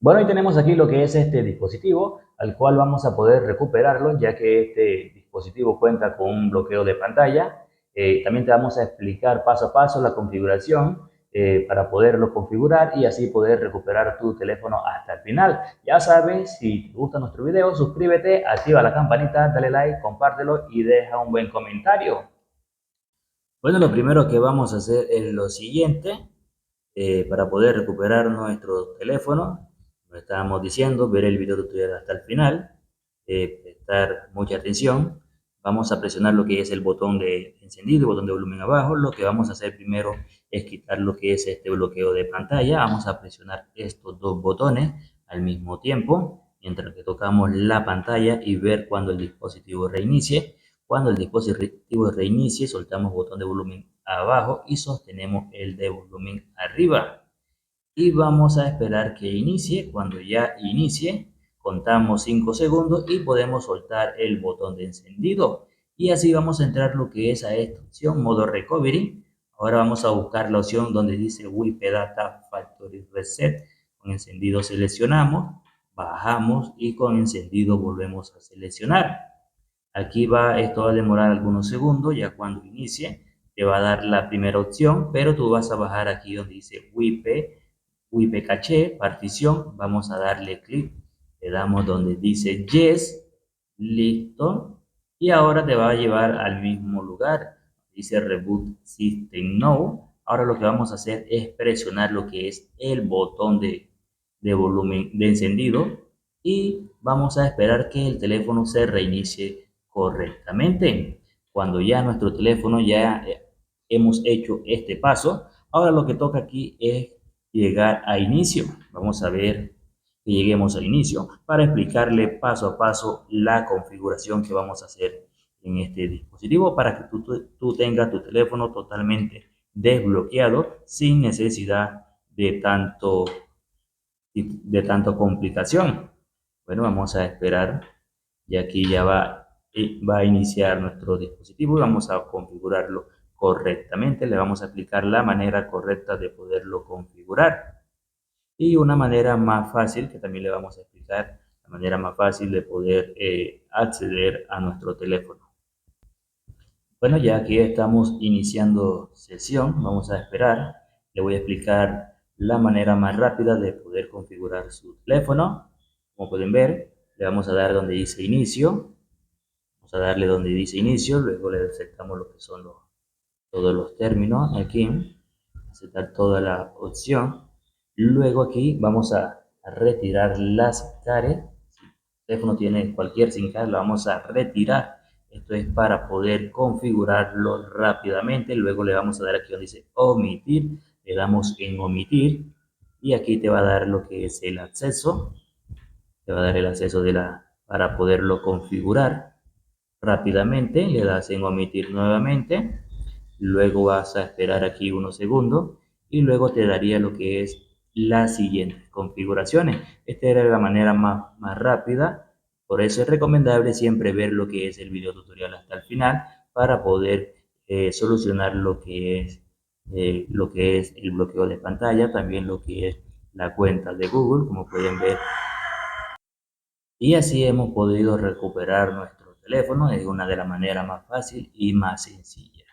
Bueno, y tenemos aquí lo que es este dispositivo, al cual vamos a poder recuperarlo, ya que este dispositivo cuenta con un bloqueo de pantalla. También te vamos a explicar paso a paso la configuración para poderlo configurar y así poder recuperar tu teléfono hasta el final. Ya sabes, si te gusta nuestro video, suscríbete, activa la campanita, dale like, compártelo y deja un buen comentario. Bueno, lo primero que vamos a hacer es lo siguiente. Para poder recuperar nuestro teléfono, como estábamos diciendo, ver el video tutorial hasta el final, prestar mucha atención. Vamos a presionar lo que es el botón de encendido, el botón de volumen abajo. Lo que vamos a hacer primero es quitar lo que es este bloqueo de pantalla. Vamos a presionar estos dos botones al mismo tiempo, mientras que tocamos la pantalla y ver cuando el dispositivo reinicie. Cuando el dispositivo reinicie, soltamos botón de volumen abajo y sostenemos el de volumen arriba. Y vamos a esperar que inicie. Cuando ya inicie, contamos 5 segundos y podemos soltar el botón de encendido. Y así vamos a entrar lo que es a esta opción, modo recovery. Ahora vamos a buscar la opción donde dice Wi-Fi Data Factory Reset. Con encendido seleccionamos, bajamos y con encendido volvemos a seleccionar. Aquí esto va a demorar algunos segundos, ya cuando inicie te va a dar la primera opción, pero tú vas a bajar aquí donde dice WIP caché, partición, vamos a darle clic, le damos donde dice Yes, listo, y ahora te va a llevar al mismo lugar, dice Reboot System Now. Ahora lo que vamos a hacer es presionar lo que es el botón de volumen de encendido y vamos a esperar que el teléfono se reinicie correctamente. Cuando ya nuestro teléfono ya hemos hecho este paso, ahora lo que toca aquí es llegar a inicio. Vamos a ver que lleguemos a inicio para explicarle paso a paso la configuración que vamos a hacer en este dispositivo para que tú tengas tu teléfono totalmente desbloqueado sin necesidad de tanto complicación. Bueno, vamos a esperar y aquí ya va a iniciar nuestro dispositivo y vamos a configurarlo correctamente. Le vamos a explicar la manera correcta de poderlo configurar y una manera más fácil que también le vamos a explicar, la manera más fácil de poder acceder a nuestro teléfono. Bueno, ya aquí estamos iniciando sesión, vamos a esperar. Le voy a explicar la manera más rápida de poder configurar su teléfono. Como pueden ver, le vamos a dar donde dice inicio. Vamos a darle donde dice inicio, luego le aceptamos lo que son todos los términos aquí. Aceptar toda la opción. Luego aquí vamos a retirar las SIM. Si el teléfono tiene cualquier SIM card, la vamos a retirar. Esto es para poder configurarlo rápidamente. Luego le vamos a dar aquí donde dice omitir. Le damos en omitir. Y aquí te va a dar lo que es el acceso. Te va a dar el acceso para poderlo configurar rápidamente. Le das en omitir nuevamente. Luego vas a esperar aquí unos segundos y luego te daría lo que es las siguientes configuraciones. Esta era la manera más rápida, por eso es recomendable siempre ver lo que es el video tutorial hasta el final para poder solucionar lo que es el bloqueo de pantalla, también lo que es la cuenta de Google, como pueden ver. Y así hemos podido recuperar nuestro teléfono de una de las maneras más fácil y más sencilla.